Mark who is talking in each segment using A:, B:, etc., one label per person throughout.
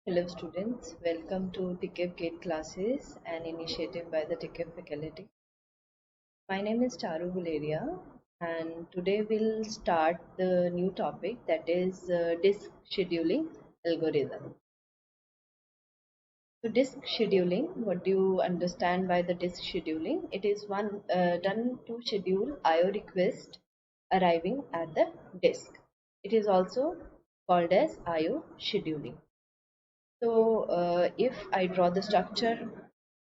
A: Hello students, welcome to TEQIP Classes, an initiative by the TEQIP faculty. My name is Charu and today we'll start the new topic, that is disk scheduling algorithm. So disk scheduling, what do you understand by the disk scheduling? It is one done to schedule IO request arriving at the disk. It is also called as IO scheduling. So if I draw the structure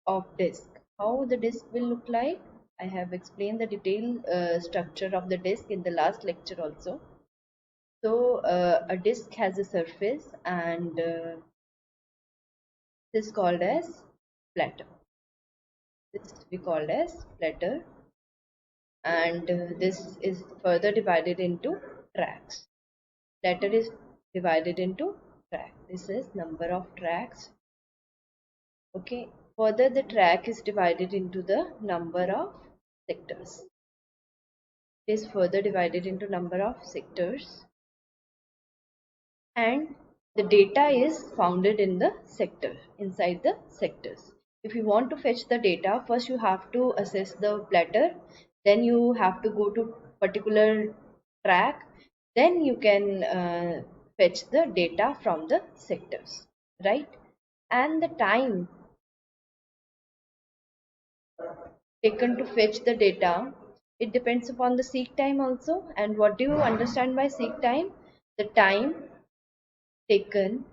A: of disk, how the disk will look like, I have explained the detailed structure of the disk in the last lecture also. So a disk has a surface and this is called as platter. This we called as platter, and this is further divided into tracks. Platter is divided into track. This is number of tracks. Okay, further the track is divided into the number of sectors. It is further divided into number of sectors, and the data is founded in the sector, inside the sectors. If you want to fetch the data, first you have to assess the platter, then you have to go to particular track, then you can fetch the data from the sectors, right? And the time taken to fetch the data, it depends upon the seek time also. And what do you understand by seek time? The time taken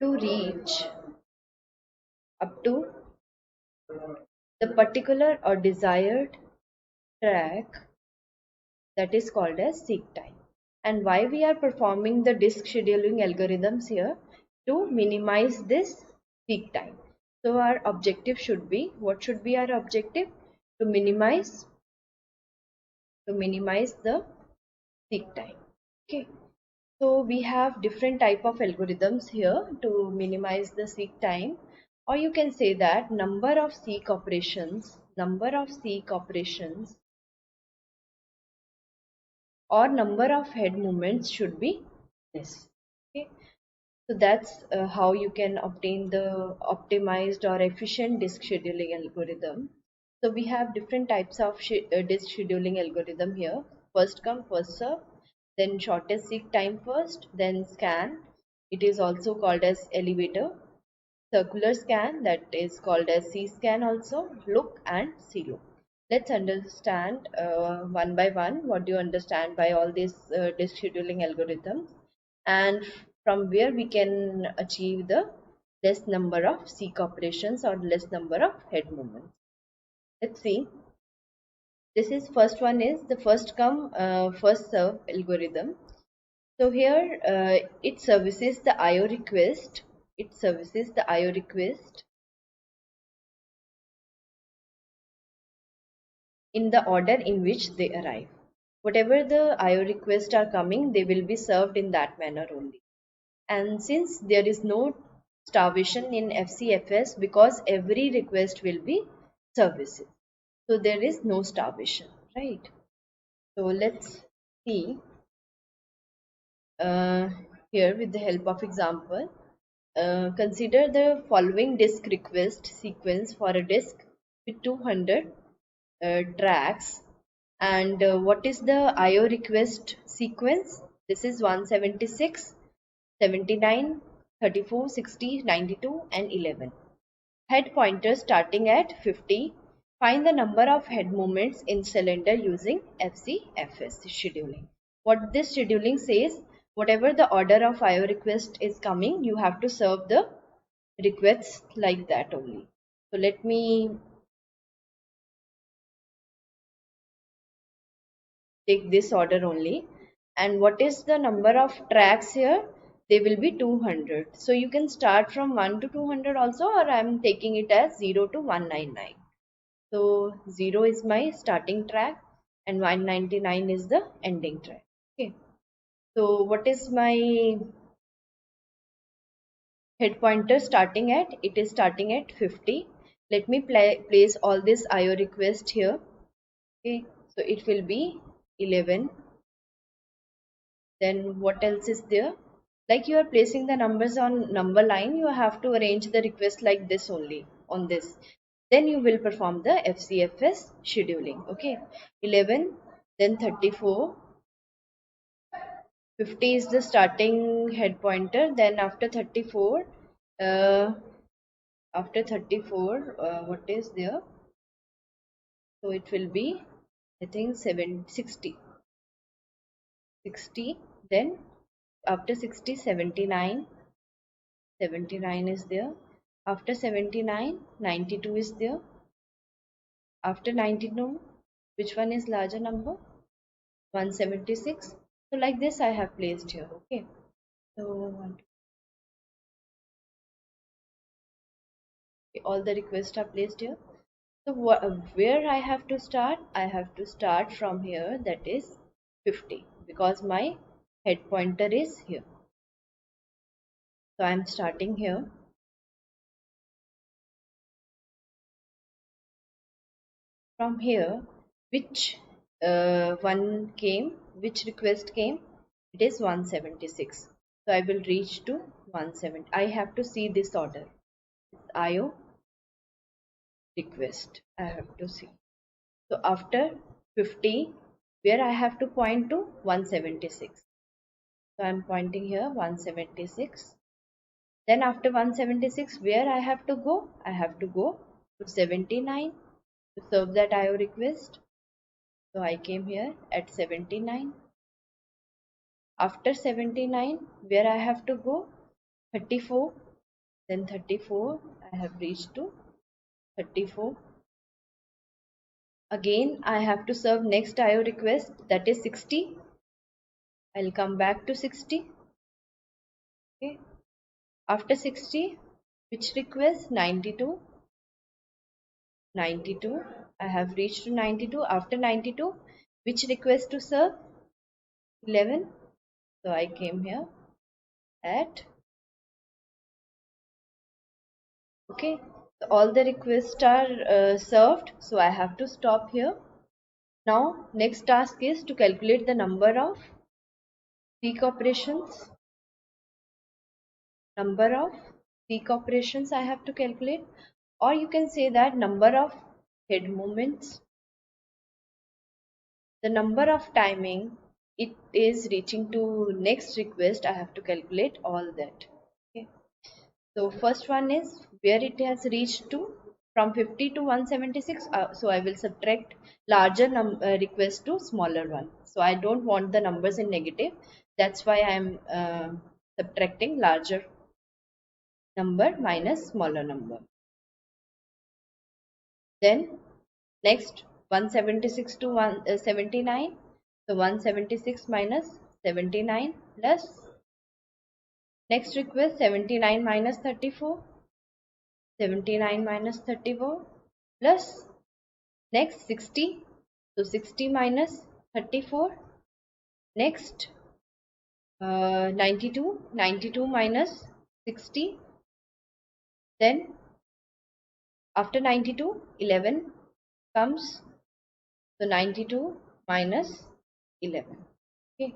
A: to reach up to the particular or desired track, that is called as seek time. And why we are performing the disk scheduling algorithms here? To minimize this seek time. So our objective should be, what should be our objective? To minimize the seek time. Okay, so we have different type of algorithms here to minimize the seek time, or you can say that number of seek operations or number of head movements should be less. Okay, so that's how you can obtain the optimized or efficient disk scheduling algorithm. So we have different types of disk scheduling algorithm here. First come, first serve, then shortest seek time first, then scan. It is also called as elevator. Circular scan, that is called as C-scan also, look and C-look. Let's understand one by one. What do you understand by all these disk scheduling algorithms, and from where we can achieve the less number of seek operations or less number of head movements. Let's see. This is first one is the first come first serve algorithm. So here it services the IO request. In the order in which they arrive. Whatever the IO requests are coming, they will be served in that manner only. And since there is no starvation in FCFS, because every request will be services, so there is no starvation, right? So let's see uh, here with the help of example. Consider the following disk request sequence for a disk with 200 tracks. And what is the IO request sequence? This is 176, 79, 34, 60, 92 and 11. Head pointer starting at 50. Find the number of head movements in cylinder using FCFS scheduling. What this scheduling says, whatever the order of IO request is coming, you have to serve the requests like that only. So let me take this order only. And what is the number of tracks here? They will be 200. So you can start from 1 to 200 also, or I am taking it as 0 to 199. So 0 is my starting track and 199 is the ending track. Okay. So what is my head pointer starting at? It is starting at 50. Let me place all this IO request here. Okay. So it will be 11. Then what else is there? Like you are placing the numbers on number line, you have to arrange the request like this only, on this. Then you will perform the FCFS scheduling. Okay, 11, then 34, 50 is the starting head pointer. Then after 34, what is there? So it will be, I think, 60. Then after 60, 79. 79 is there. After 79, 92 is there. After 92, which one is larger number? 176. So like this I have placed here. Okay. So all the requests are placed here. So where I have to start? I have to start from here, that is 50, because my head pointer is here. So I am starting here. From here, which which request came? It is 176. So I will reach to 170. I have to see this order. IO request. I have to see. So after 50, where I have to point to 176. So I am pointing here 176. Then after 176, where I have to go? I have to go to 79 to serve that IO request. So I came here at 79. After 79, where I have to go? 34. Then 34, I have reached to 34. Again, I have to serve next IO request, that is 60. I'll come back to 60. Okay. After 60, which request? 92. 92. I have reached to 92. After 92, which request to serve? 11. So I came here at, okay. So all the requests are served. So I have to stop here. Now, next task is to calculate the number of seek operations. Number of seek operations I have to calculate, or you can say that number of head movements, the number of timing it is reaching to next request. I have to calculate all that. Okay. So first one is where it has reached to from 50 to 176. So I will subtract larger request to smaller one. So I don't want the numbers in negative. That's why I am subtracting larger number minus smaller number. Then next 176 to 179. So 176 minus 79 plus next request 79 minus 34. 79 minus 34 plus next 60. So 60 minus 34. Next 92. 92 minus 60. Then after 92, 11 comes. So 92 minus 11. Okay.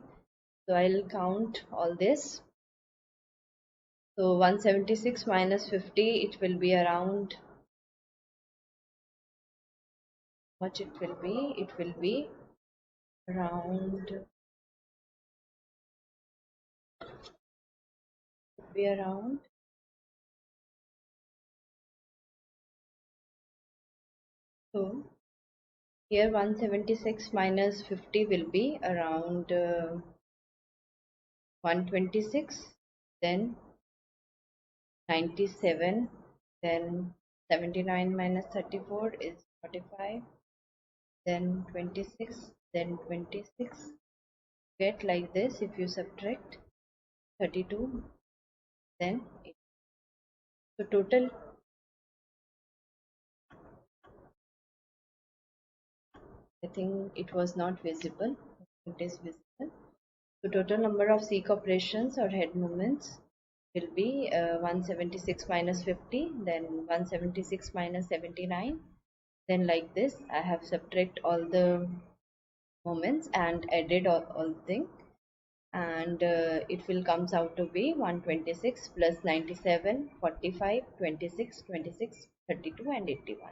A: So I'll count all this. So 176 minus 50, it will be around, much it will be? It will be around, so here 176 minus 50 will be around 126, then 97, then 79 minus 34 is 45, then 26, then 26. Get like this if you subtract 32, then 8. So total, I think it was not visible. It is visible. So total number of seek operations or head movements will be 176 minus 50, then 176 minus 79. Then like this, I have subtract all the moments and added all things. and it will comes out to be 126 plus 97, 45, 26, 26, 32 and 81.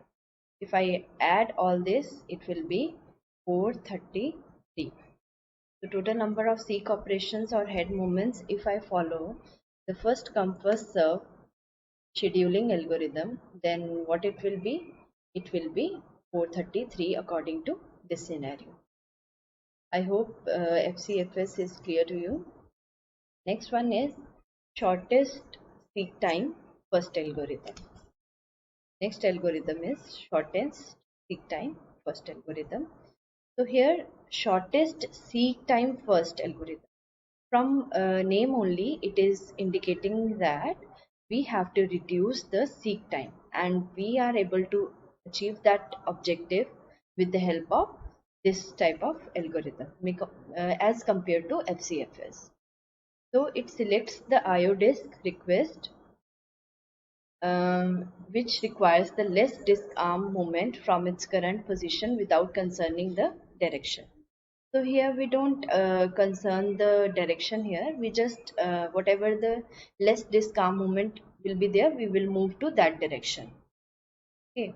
A: If I add all this, it will be 433. The total number of seek operations or head movements if I follow the first come first serve scheduling algorithm, then what it will be? It will be 433 according to this scenario. I hope FCFS is clear to you. Next one is shortest seek time first algorithm. Next algorithm is shortest seek time first algorithm. So here shortest seek time first algorithm. From name only, it is indicating that we have to reduce the seek time, and we are able to achieve that objective with the help of this type of algorithm as compared to FCFS. So it selects the IO disk request, which requires the less disk arm movement from its current position without concerning the direction. So here we don't concern the direction here. We just whatever the less disk arm movement will be there, we will move to that direction. Okay.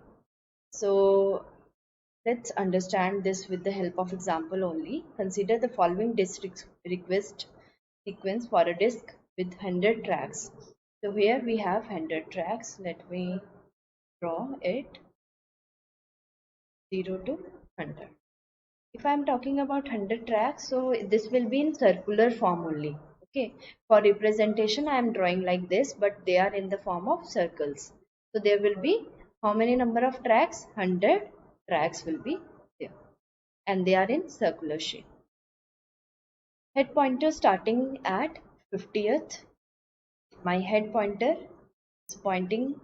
A: So let's understand this with the help of example only. Consider the following disk request sequence for a disk with 100 tracks. So here we have 100 tracks. Let me draw it 0 to 100. If I am talking about 100 tracks, so this will be in circular form only. Okay. For representation, I am drawing like this, but they are in the form of circles. So there will be how many number of tracks? 100 tracks will be there, and they are in circular shape. Head pointer starting at 50th. My head pointer is pointing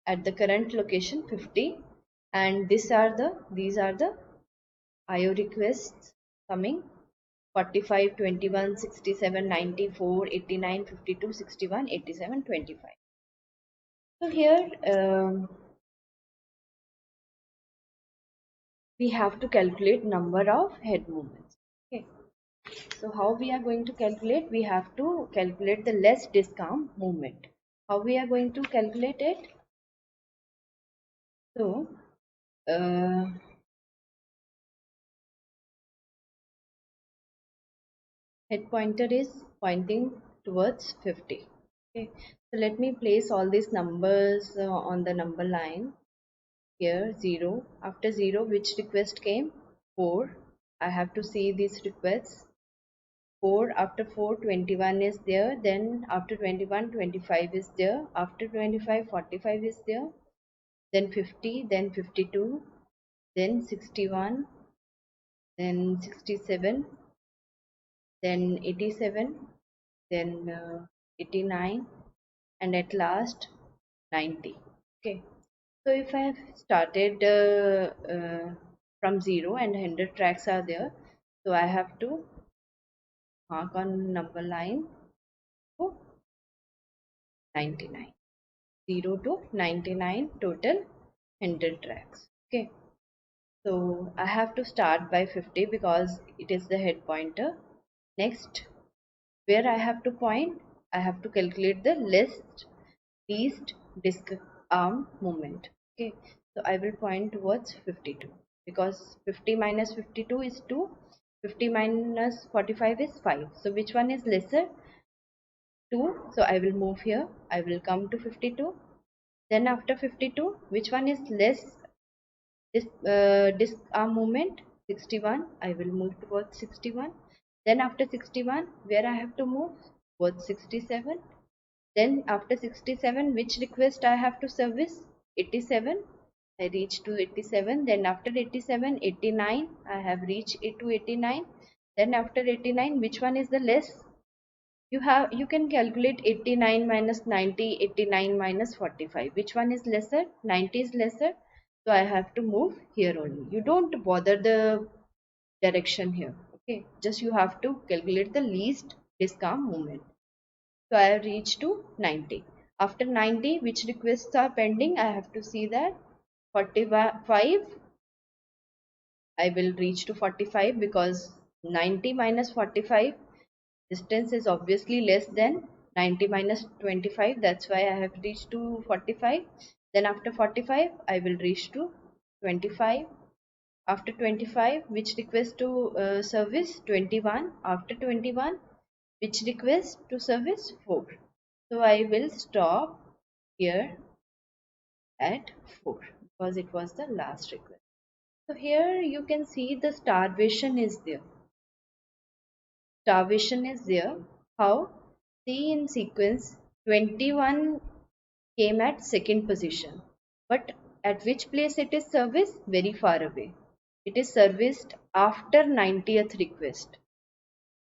A: at the current location 50, and these are the IO requests coming 45, 21, 67, 94, 89, 52, 61, 87, 25. So here we have to calculate number of head movements. Okay. So how we are going to calculate? We have to calculate the less disk arm movement. How we are going to calculate it? So head pointer is pointing towards 50. Okay. So let me place all these numbers on the number line. Here 0. After 0, which request came? 4. I have to see these requests. 4, after 4, 21 is there. Then after 21, 25 is there. After 25, 45 is there. Then 50, then 52, then 61, then 67, then 87, then 89, and at last 90. Okay. So if I have started from 0 and 100 tracks are there, so I have to mark on number line to 99. 0 to 99 total 100 tracks. Okay. So I have to start by 50 because it is the head pointer. Next, where I have to point, I have to calculate the least disk arm movement. Okay, so I will point towards 52 because 50 minus 52 is 2, 50 minus 45 is 5. So which one is lesser? 2. So I will move here. I will come to 52. Then after 52, which one is less disk arm movement? 61. I will move towards 61. Then after 61, where I have to move? Towards 67. Then after 67, which request I have to service? 87. I reach to 87. Then after 87, 89. I have reached it to 89. Then after 89, which one is the less? You can calculate 89 minus 90, 89 minus 45. Which one is lesser? 90 is lesser. So I have to move here only. You don't bother the direction here. Okay. Just you have to calculate the least disk arm movement. So I have reached to 90. After 90, which requests are pending? I have to see that 45. I will reach to 45 because 90 minus 45, distance is obviously less than 90 minus 25. That's why I have reached to 45. Then after 45, I will reach to 25. After 25, which request to service? 21. After 21, which request to service? 4. So I will stop here at 4 because it was the last request. So here you can see the starvation is there. Starvation is there. How? See in sequence 21 came at second position. But at which place it is serviced? Very far away. It is serviced after 90th request.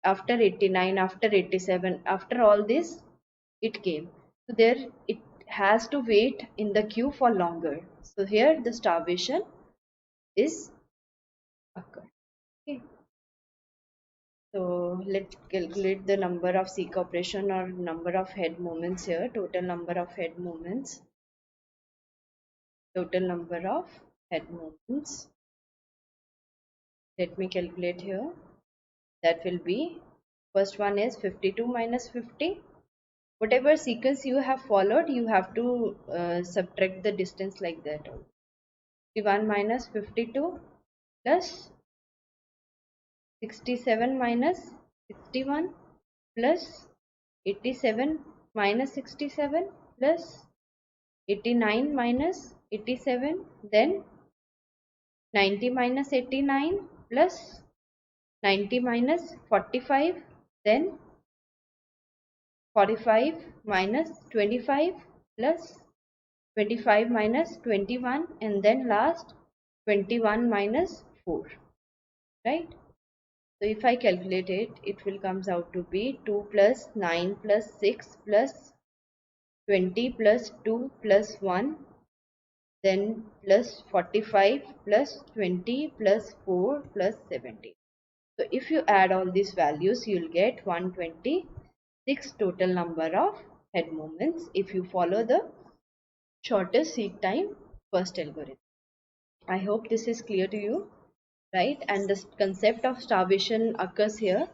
A: After 89, after 87, after all this, it came. So there it has to wait in the queue for longer. So here the starvation is occurred. Okay. So let's calculate the number of seek operation or number of head movements here. Total number of head movements. Total number of head movements. Let me calculate here. That will be, first one is 52 minus 50. Whatever sequence you have followed, you have to subtract the distance like that. 51 minus 52 plus 67 minus 61 plus 87 minus 67 plus 89 minus 87, then 90 minus 89 plus 90 minus 45, then 45 minus 25 plus 25 minus 21, and then last 21 minus 4, right? So if I calculate it, it will comes out to be 2 plus 9 plus 6 plus 20 plus 2 plus 1, then plus 45 plus 20 plus 4 plus 70. So if you add all these values, you will get 126 total number of head movements if you follow the shortest seek time first algorithm. I hope this is clear to you, right? And the concept of starvation occurs here.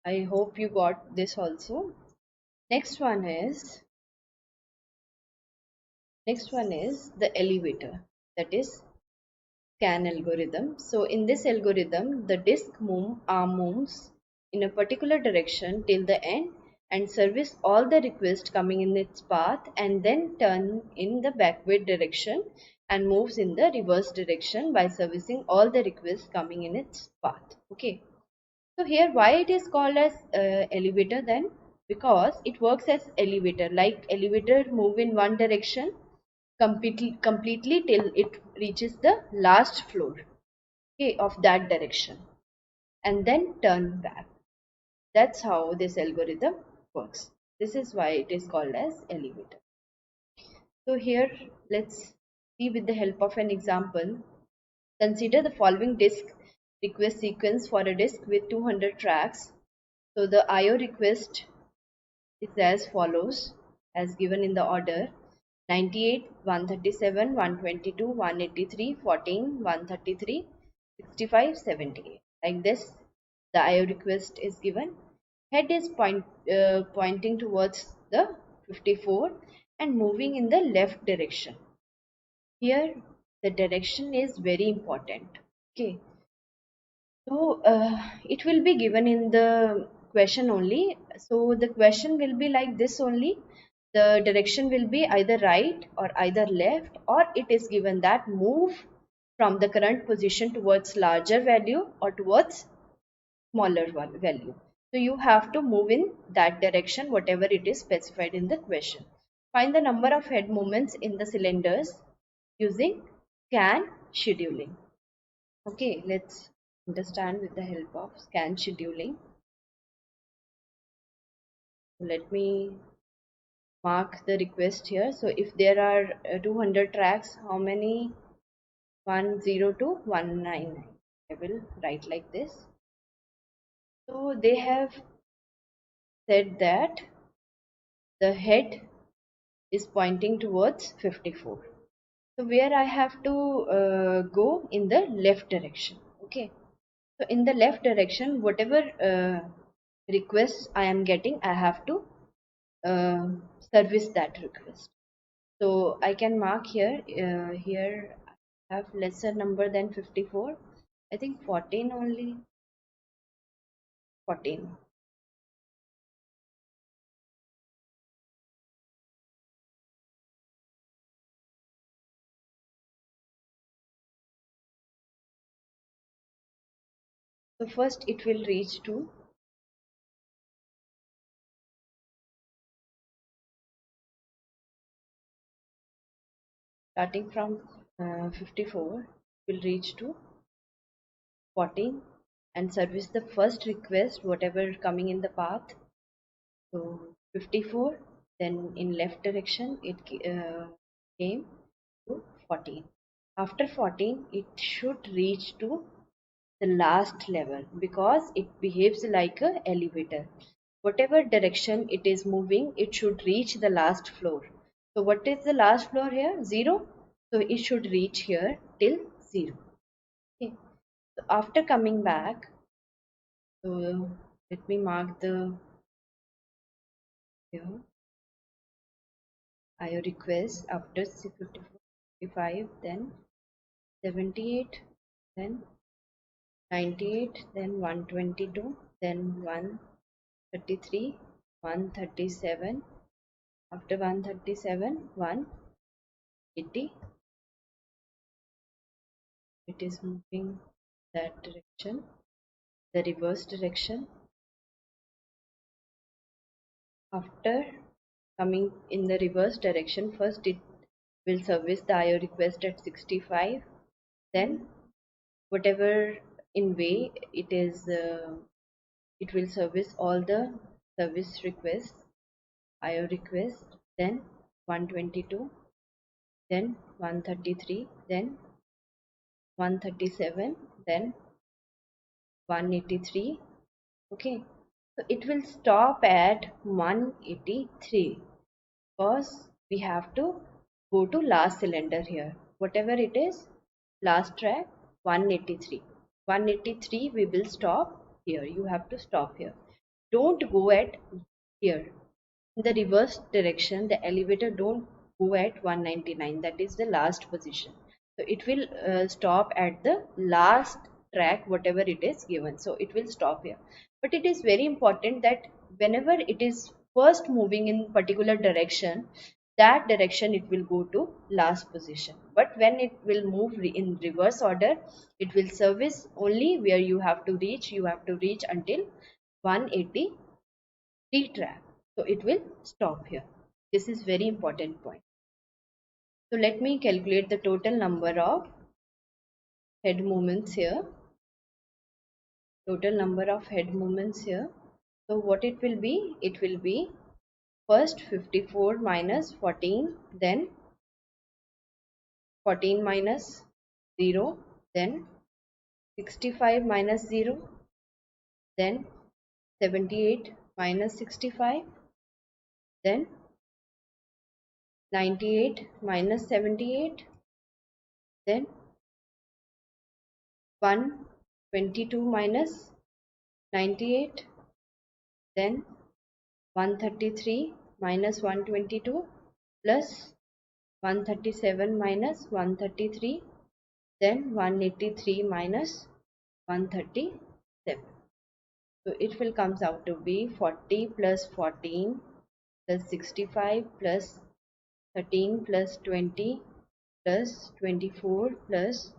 A: I hope you got this also. Next one is the elevator, that is scan algorithm. So in this algorithm, the disk arm moves in a particular direction till the end and service all the requests coming in its path, and then turn in the backward direction and moves in the reverse direction by servicing all the requests coming in its path. Okay. So here why it is called as elevator then? Because it works as elevator, like elevator move in one direction completely till it reaches the last floor, okay, of that direction, and then turn back. That's how this algorithm works. This is why it is called as elevator. So here let's see with the help of an example. Consider the following disk request sequence for a disk with 200 tracks. So the IO request is as follows, as given in the order: 98, 137, 122, 183, 14, 133, 65, 78. Like this, the IO request is given. Head is pointing towards the 54 and moving in the left direction. Here, the direction is very important. Okay, so it will be given in the question only. So the question will be like this only. The direction will be either right or either left, or it is given that move from the current position towards larger value or towards smaller value. So you have to move in that direction, whatever it is specified in the question. Find the number of head movements in the cylinders using scan scheduling. Okay, let's understand with the help of scan scheduling. Let me mark the request here. So if there are 200 tracks, how many? 10 to 199. I will write like this. So they have said that the head is pointing towards 54. So where I have to go in the left direction. Okay. So in the left direction, whatever requests I am getting, I have to uh, service that request. So I can mark here, here I have lesser number than 54. I think 14 only, 14. So first it will reach to, starting from 54, will reach to 14 and service the first request, whatever coming in the path. So 54, then in left direction it came to 14. After 14, it should reach to the last level because it behaves like a elevator. Whatever direction it is moving, it should reach the last floor. So what is the last floor here? 0. So it should reach here till 0. Okay. So after coming back, so let me mark the here IO request after 55, then 78, then 98, then 122, then 133, 137, after 137, 180. It is moving that direction, the reverse direction. After coming in the reverse direction, first it will service the IO request at 65, then whatever in way it is, it will service all the service requests, IO requests, then 122, then 133, then 137, then 183. Okay, so it will stop at 183 because we have to go to last cylinder here. Whatever it is, last track 183. 183 we will stop here. You have to stop here. Don't go at here. In the reverse direction, the elevator don't go at 199. That is the last position. So it will stop at the last track, whatever it is given. So it will stop here. But it is very important that whenever it is first moving in particular direction, that direction it will go to last position. But when it will move in reverse order, it will service only where you have to reach. You have to reach until 183 track. So it will stop here. This is very important point. So let me calculate the total number of head movements here. Total number of head movements here. So what it will be? It will be first 54 minus 14, then 14 minus 0, then 65 minus 0, then 78 minus 65, then 98 minus 78, then 122 minus 98, then 133 minus 122 plus 137 minus 133, then 183 minus 137. So it will comes out to be 40 plus 14 plus 65 plus 13 plus 20 plus 24 plus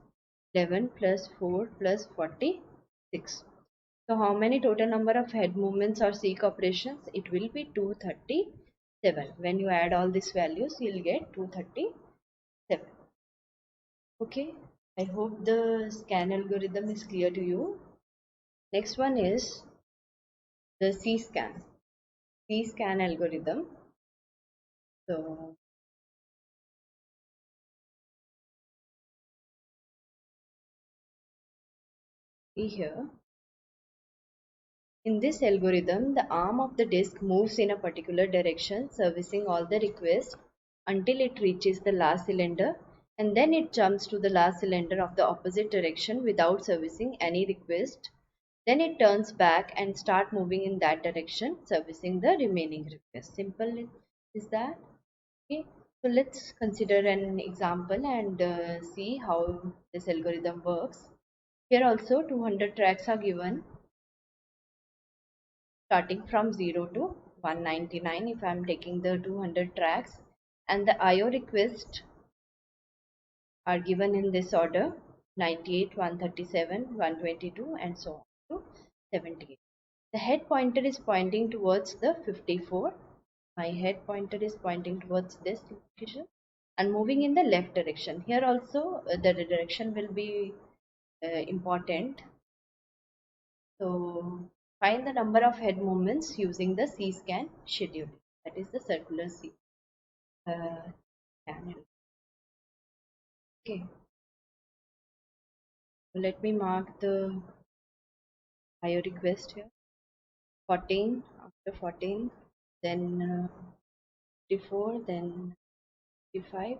A: 11 plus 4 plus 46. So how many total number of head movements or seek operations? It will be 237. When you add all these values, you will get 237. Okay, I hope the scan algorithm is clear to you. Next one is the C-scan. C-scan algorithm. So see here. In this algorithm, the arm of the disk moves in a particular direction, servicing all the requests until it reaches the last cylinder, and then it jumps to the last cylinder of the opposite direction without servicing any request. Then it turns back and start moving in that direction, servicing the remaining requests. Simple is that. Okay, so let's consider an example and see how this algorithm works. Here also 200 tracks are given, starting from 0 to 199 if I am taking the 200 tracks, and the IO requests are given in this order: 98, 137, 122, and so on to 78. The head pointer is pointing towards the 54. My head pointer is pointing towards this location and moving in the left direction. Here also the direction will be important. So find the number of head movements using the C-scan schedule. That is the circular C channel. Okay. So let me mark the IO request here. 14, after 14, then 54, then 55,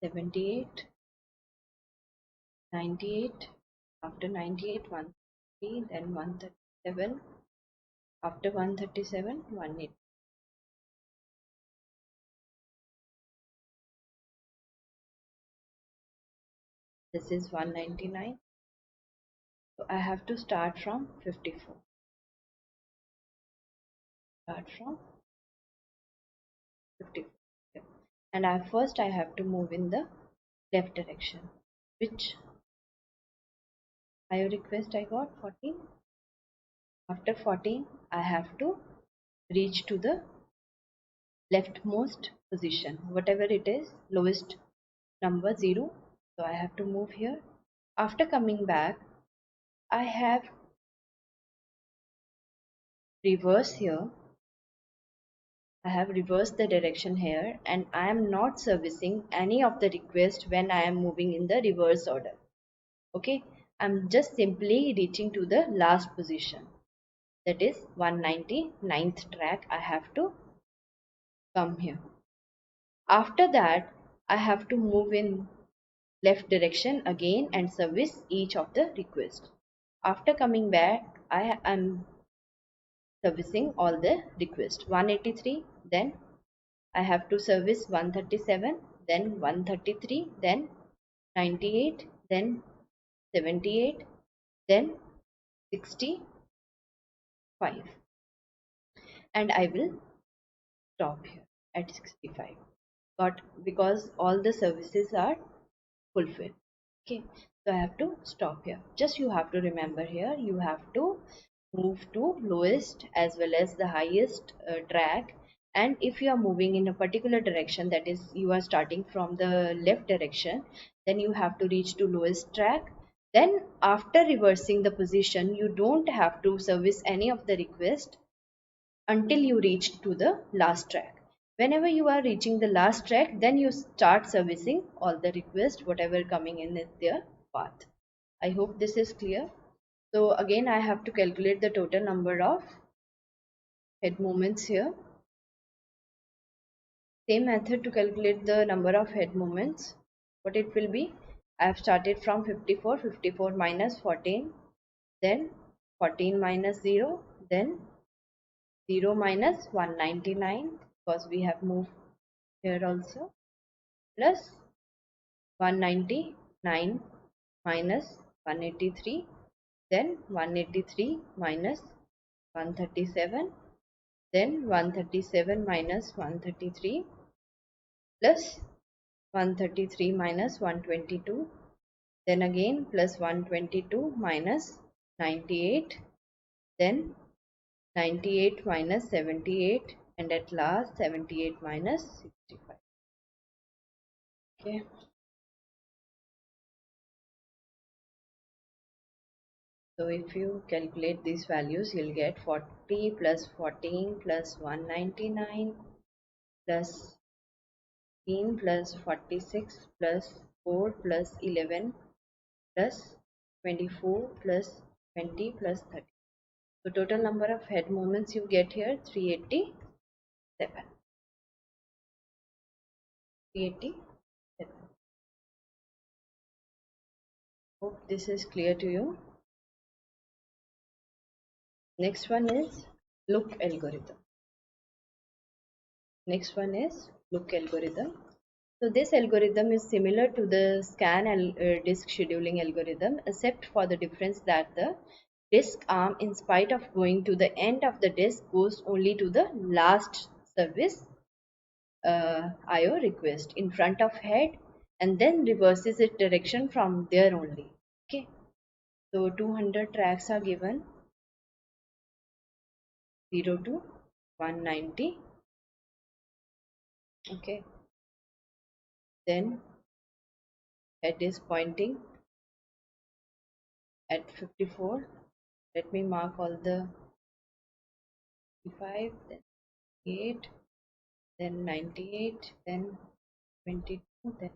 A: 78, 98, after 98, 130, then 137, after 137, 180. This is 199. So I have to start from 54. Start from 54. And first I have to move in the left direction. Which IO request I got? 14. After 14, I have to reach to the leftmost position, whatever it is, lowest number 0. So I have to move here. After coming back, I have reverse here. I have reversed the direction here, and I am not servicing any of the requests when I am moving in the reverse order. Okay, I'm just simply reaching to the last position, that is 199th track. I have to come here. After that, I have to move in left direction again and service each of the requests. After coming back, I am servicing all the requests. 183, then I have to service 137, then 133, then 98, then 78, then 65, and I will stop here at 65. But because all the services are fulfilled, okay, so I have to stop here. Just you have to remember here, you have to move to lowest as well as the highest track, and if you are moving in a particular direction, that is you are starting from the left direction, then you have to reach to lowest track. Then after reversing the position, you don't have to service any of the request until you reach to the last track. Whenever you are reaching the last track, then you start servicing all the requests whatever coming in their path. I hope this is clear. So again I have to calculate the total number of head movements here. Same method to calculate the number of head movements. What it will be? I have started from 54, 54 minus 14, then 14 minus 0, then 0 minus 199 because we have moved here also, plus 199 minus 183, then 183 minus 137, then 137 minus 133, plus 133 minus 122, then again plus 122 minus 98, then 98 minus 78, and at last 78 minus 65. Okay. So if you calculate these values, you'll get 40 plus 14 plus 199 plus 15 plus 46 plus 4 plus 11 plus 24 plus 20 plus 30. So total number of head movements you get here 387. 387. Hope this is clear to you. Next one is look algorithm. Next one is look algorithm. So this algorithm is similar to the disk scheduling algorithm, except for the difference that the disk arm, in spite of going to the end of the disk, goes only to the last service IO request in front of head, and then reverses its direction from there only. Okay, so 200 tracks are given, 0 to 190. Okay, then head is pointing at 54. Let me mark all the 55, then 8, then 98, then 22, then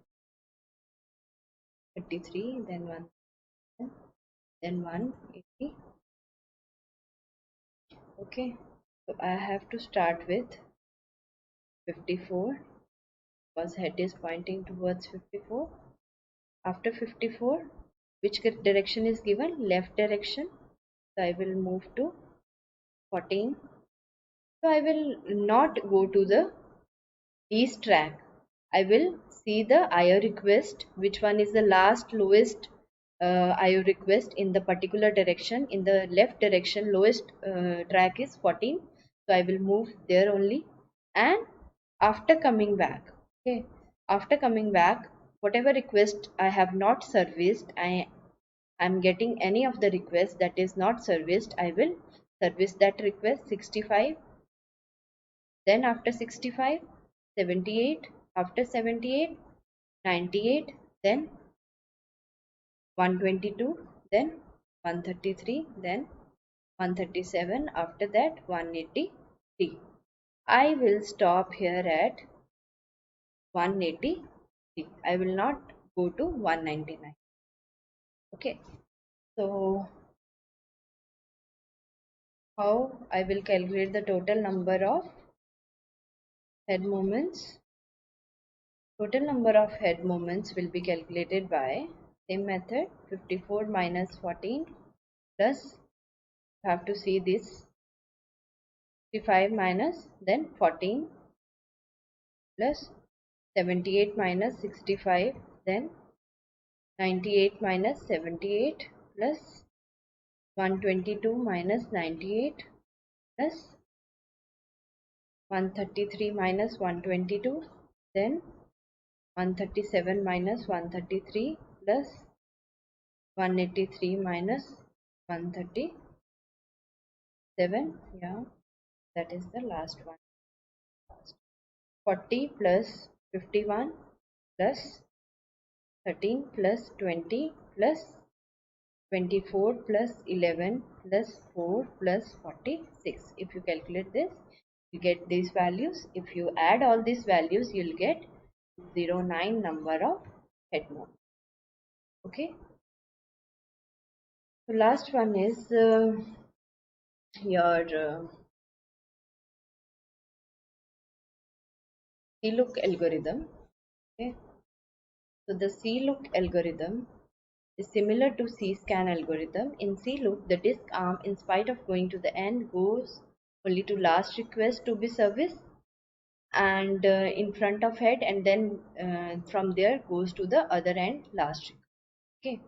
A: 33, then 1, then 180. Okay, so I have to start with 54 because head is pointing towards 54. After 54, which direction is given? Left direction. So I will move to 14. So I will not go to the least track. I will see the IO request, which one is the last lowest IO request in the particular direction. In the left direction, lowest track is 14. So I will move there only. And after coming back, okay, after coming back, whatever request I have not serviced, I am getting any of the requests that is not serviced, I will service that request. 65, then after 65, 78, after 78, 98, then 122, then 133, then 137, after that 183. I will stop here at 183. I will not go to 199. Okay, so how I will calculate the total number of head movements? Total number of head movements will be calculated by same method, 54 minus 14 plus, you have to see this, 55 minus then 14 plus 78 minus 65, then 98 minus 78 plus 122 minus 98 plus 133 minus 122, then 137 minus 133 plus 183 minus 137. Yeah, that is the last one. 40 plus 51 plus 13 plus 20 plus 24 plus 11 plus 4 plus 46. If you calculate this, you get these values. If you add all these values, you'll get 09 number of head movements. Okay. So last one is your C-look algorithm. Okay. So the C-look algorithm is similar to C-scan algorithm. In C-look, the disk arm, in spite of going to the end, goes only to last request to be serviced, and in front of head, and then from there goes to the other end last request. Okay.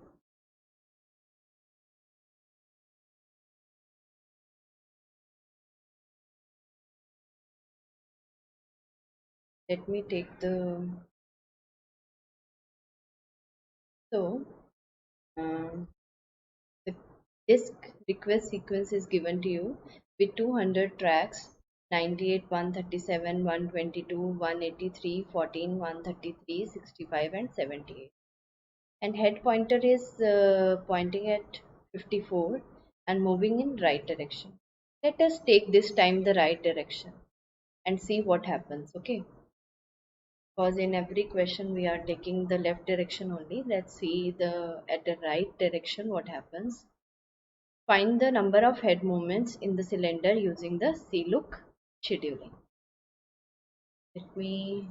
A: Let me take the so the disk request sequence is given to you with 200 tracks: 98, 137, 122, 183, 14, 133, 65, and 78. And head pointer is pointing at 54 and moving in right direction. Let us take this time the right direction and see what happens. Okay, because in every question we are taking the left direction only. Let's see the at the right direction what happens. Find the number of head movements in the cylinder using the C-look scheduling. Let me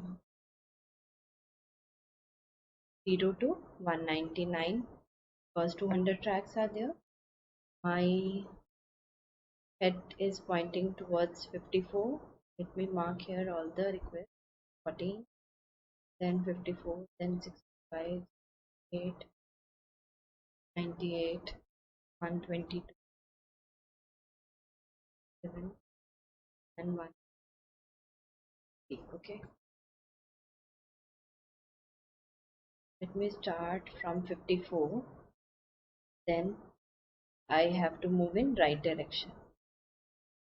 A: 0 to 199. because 200 tracks are there. My head is pointing towards 54. Let me mark here all the requests. 14, then 54, then 65, 8, 98, 122, 7, and 1. Okay, let me start from 54. Then I have to move in right direction.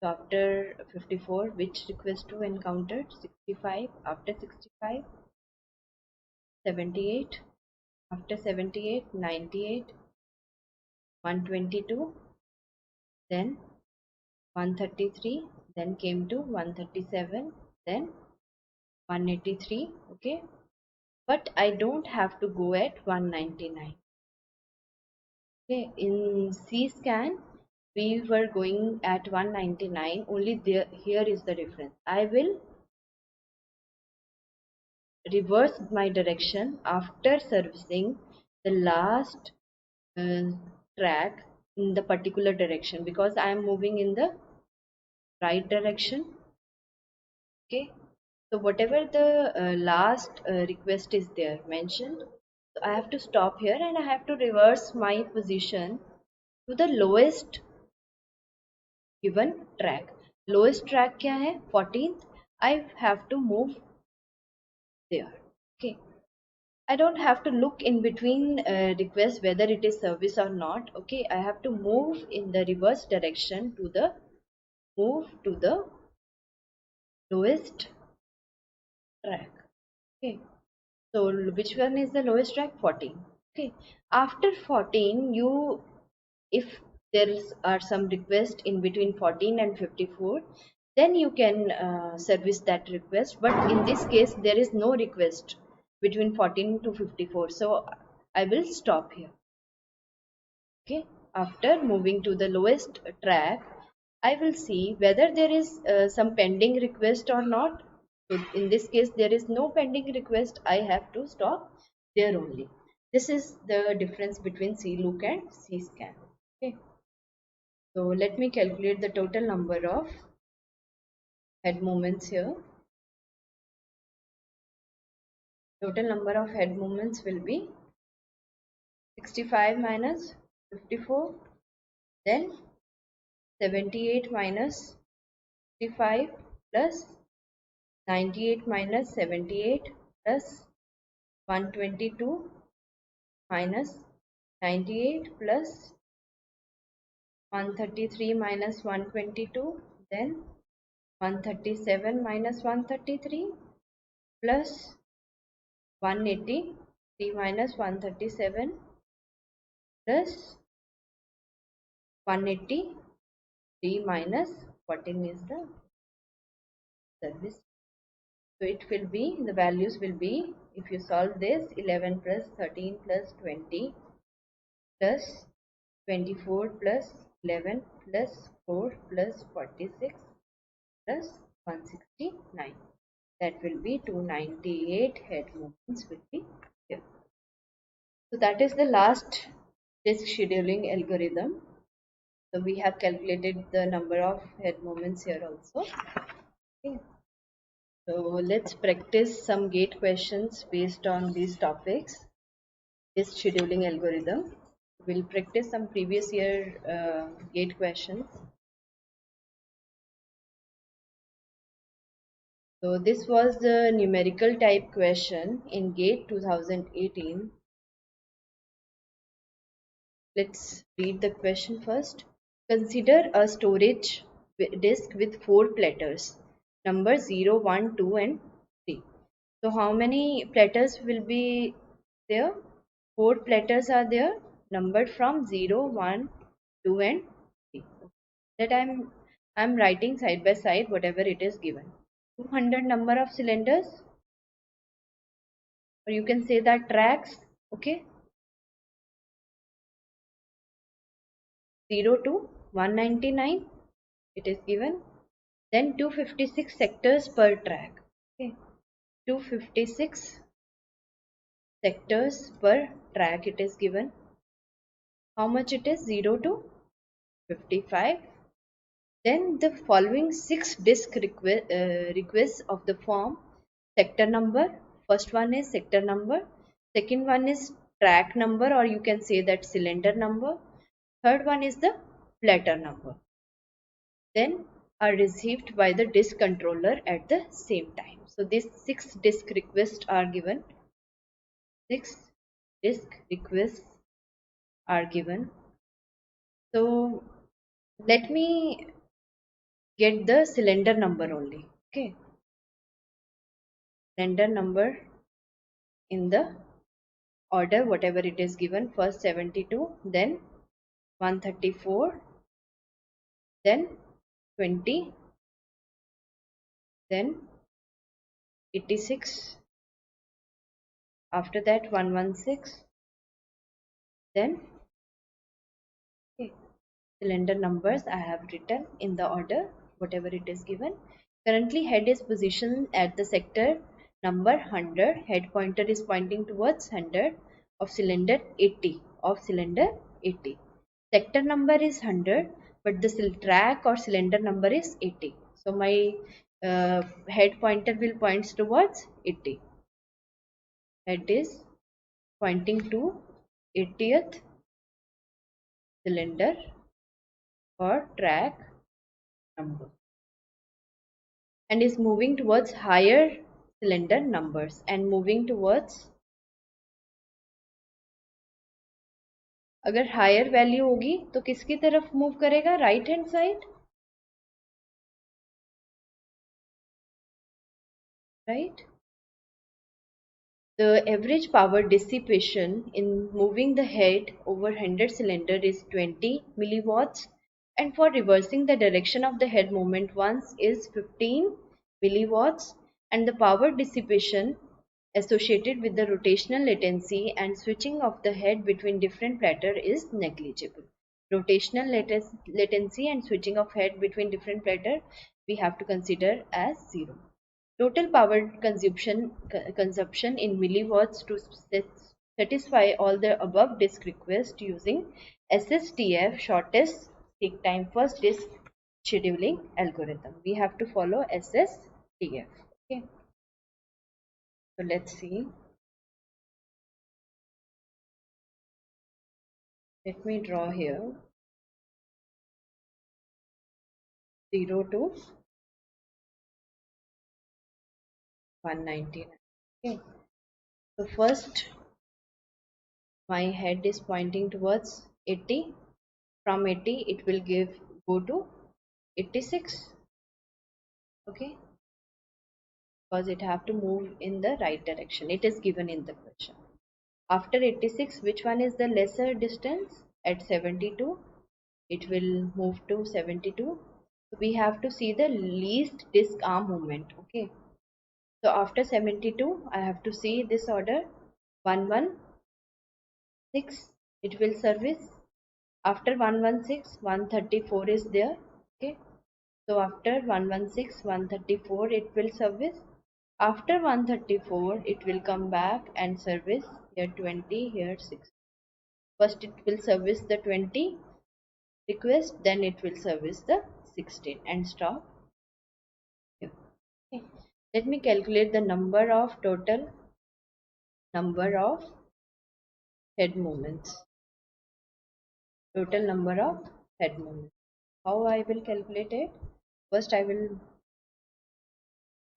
A: So after 54, which request to encountered? 65. After 65, 78. After 78, 98, 122, then 133, then came to 137, then 183. Okay, but I don't have to go at 199. Okay, in C scan we were going at 199, only there. Here is the difference. I will reverse my direction after servicing the last uh, track in the particular direction, because I am moving in the right direction. Okay, so whatever the last request is there mentioned, so I have to stop here and I have to reverse my position to the lowest given track. Lowest track क्या है? 14th. I have to move there. Okay, I don't have to look in between requests whether it is service or not. Okay, I have to move in the reverse direction to the lowest track. Okay, so which one is the lowest track? 14. Okay, after 14, you, if there are some requests in between 14 and 54, then you can service that request. But in this case, there is no request between 14 to 54, so I will stop here. Okay, after moving to the lowest track, I will see whether there is some pending request or not. So in this case, there is no pending request. I have to stop there only. This is the difference between CLOOK and CScan. Okay, so let me calculate the total number of head movements here. Total number of head movements will be 65 minus 54, then 78 minus 65 plus 98 minus 78 plus 122 minus 98 plus 133 minus 122, then 137 minus 133 plus 183 minus 137 plus 183 minus 14 is the service. So it will be, the values will be, if you solve this, 11 plus 13 plus 20 plus 24 plus 11 plus 4 plus 46 plus 169. That will be 298 head movements will be here. So that is the last disk scheduling algorithm. So we have calculated the number of head movements here also. Okay. So let's practice some GATE questions based on these topics. Disk scheduling algorithm. We'll practice some previous year GATE questions. So this was the numerical type question in GATE 2018. Let's read the question first. Consider a storage disk with 4 platters, number 0, 1, 2 and 3. So how many platters will be there? 4 platters are there, numbered from 0, 1, 2 and 3. That I'm writing side by side whatever it is given. 200 number of cylinders, or you can say that tracks. Okay, 0 to 199 it is given. Then 256 sectors per track. Okay, 256 sectors per track it is given. how much it is? 0 to 55. Then the following 6 disk requests of the form sector number. First one is sector number. Second one is track number, or you can say that cylinder number. Third one is the platter number. Then are received by the disk controller at the same time. So these 6 disk requests are given. 6 disk requests are given. So let me get the cylinder number only. Okay, cylinder number in the order whatever it is given. First 72, then 134, then 20, then 86, after that 116, then okay, cylinder numbers I have written in the order whatever it is given. Currently head is positioned at the sector number 100. Head pointer is pointing towards 100 of cylinder 80 of cylinder 80. Sector number is 100, but the track or cylinder number is 80. So my head pointer will points towards 80. Head is pointing to 80th cylinder or track number and is moving towards higher cylinder numbers and moving towards, अगर higher value होगी तो किसकी तरफ move करेगा? Right hand side, right. The average power dissipation in moving the head over 100 cylinder is 20 milliwatts, and for reversing the direction of the head movement once is 15 milliwatts, and the power dissipation associated with the rotational latency and switching of the head between different platter is negligible. Rotational latency and switching of head between different platter we have to consider as 0. Total power consumption in milliwatts to satisfy all the above disk requests using SSTF, shortest take time first disk scheduling algorithm. We have to follow SSTF. Okay. So let's see. Let me draw here 0 to 199. Okay. So first my head is pointing towards 80. From 80 it will go to 86. Okay, because it have to move in the right direction. It is given in the question. After 86, which one is the lesser distance? At 72, it will move to 72. So we have to see the least disk arm movement. Okay, so after 72, I have to see this order 116. It will service. After 116, 134 is there. Okay, so after 116, 134 it will service. After 134 it will come back and service here 20, here 6. First it will service the 20 request, then it will service the 16 and stop here. Okay. Let me calculate the total number of head movements. Total number of head movements. How I will calculate it? First I will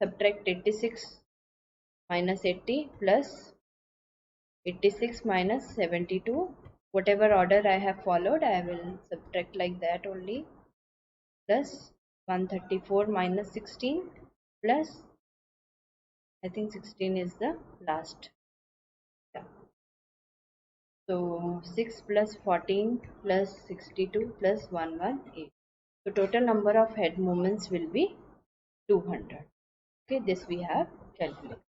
A: subtract 86 minus 80 plus 86 minus 72. Whatever order I have followed, I will subtract like that only. Plus 134 minus 16 plus, I think 16 is the last. Yeah. So 6 plus 14 plus 62 plus 118. So total number of head movements will be 200. Okay, this we have calculated.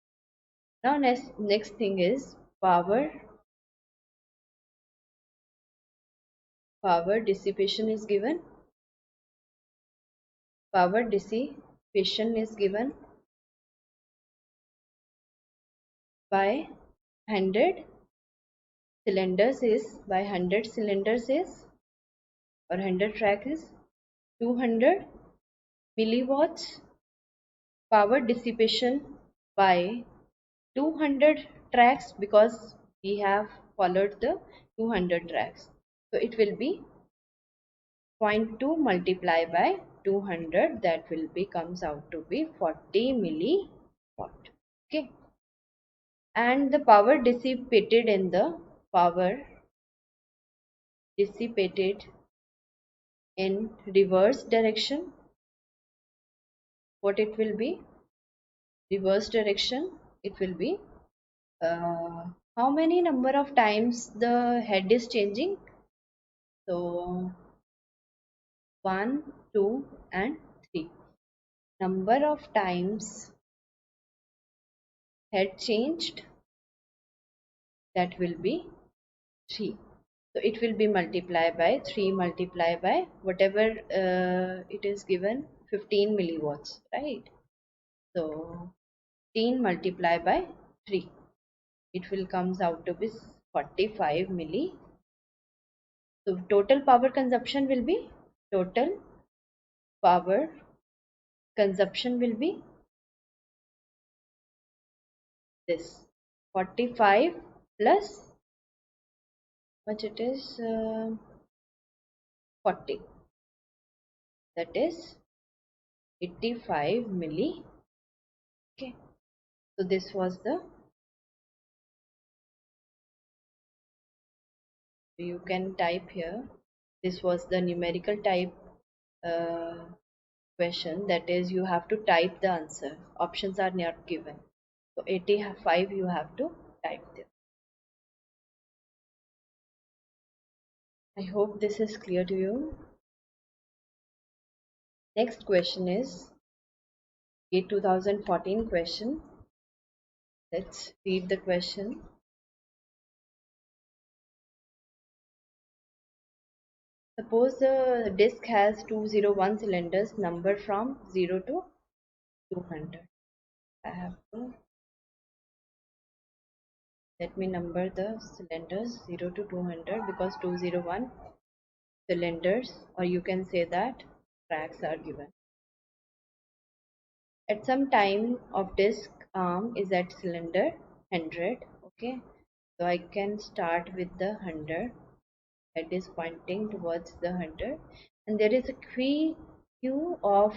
A: Now next thing is power dissipation is given. Power dissipation is given by 100 cylinders is, by 100 cylinders is, or 100 tracks is 200 milliwatts. Power dissipation by 200 tracks, because we have followed the 200 tracks. So it will be 0.2 multiplied by 200, that will be comes out to be 40 milliwatt. Okay. And the power dissipated in reverse direction, what it will be? Reverse direction, it will be how many number of times the head is changing? So 1, 2 and 3. Number of times head changed, that will be 3. So it will be multiplied by 3 multiplied by whatever it is given, 15 milliwatts, right? So 15 multiplied by 3, it will comes out to be 45 milli. So total power consumption will be, total power consumption will be this 45 plus much it is 40, that is 85 milli. Okay, so this was the, you can type here, this was the numerical type uh, question, that is you have to type the answer, options are not given, so 85 you have to type there. I hope this is clear to you. Next question is GATE 2014 question. Let's read the question. Suppose the disk has 201 cylinders numbered from 0 to 200. I have to, let me number the cylinders 0 to 200, because 201 cylinders, or you can say that tracks, are given. At some time of disk arm is at cylinder 100. Okay, so I can start with the 100. Head is pointing towards the 100, and there is a queue of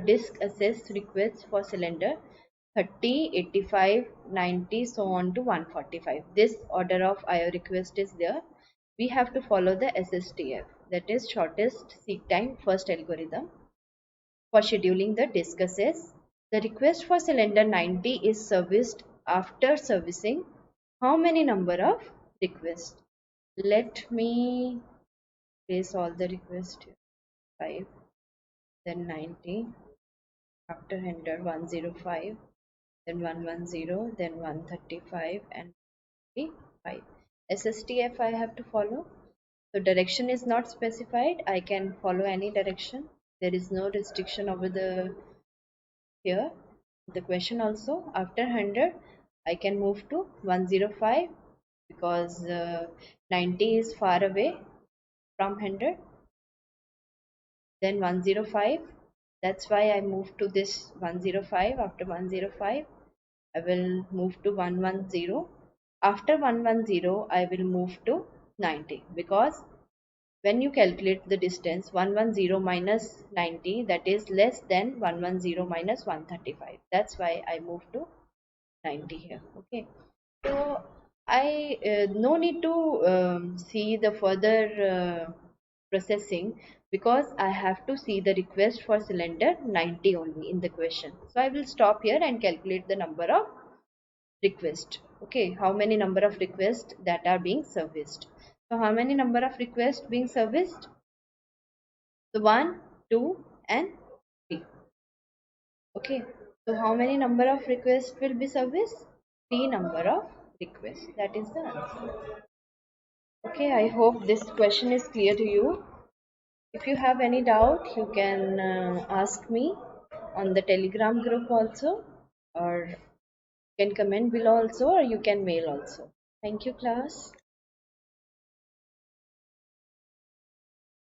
A: disk access requests for cylinder 30, 85, 90, so on to 145. This order of IO request is there. We have to follow the SSTF, that is shortest seek time first algorithm, for scheduling the disk access. The request for cylinder 90 is serviced after servicing how many number of requests? Let me place all the requests here. 5, then 90, after 100, 105, then 110, then 135 and 55. SSTF I have to follow. So direction is not specified. I can follow any direction. There is no restriction over the here. The question also, after 100 I can move to 105, because 90 is far away from 100. Then 105, that's why I move to this 105. After 105 I will move to 110. After 110 I will move to 90, because when you calculate the distance, 110 minus 90, that is less than 110 minus 135. That's why I move to 90 here. Okay, so I no need to see the further processing, because I have to see the request for cylinder 90 only in the question. So I will stop here and calculate the number of requests. Okay, how many number of requests that are being serviced? So how many number of requests being serviced? So 1, 2 and 3. Okay, so how many number of requests will be serviced? 3 number of requests. That is the answer. Okay, I hope this question is clear to you. If you have any doubt, you can ask me on the Telegram group also, or you can comment below also, or you can mail also. Thank you, class.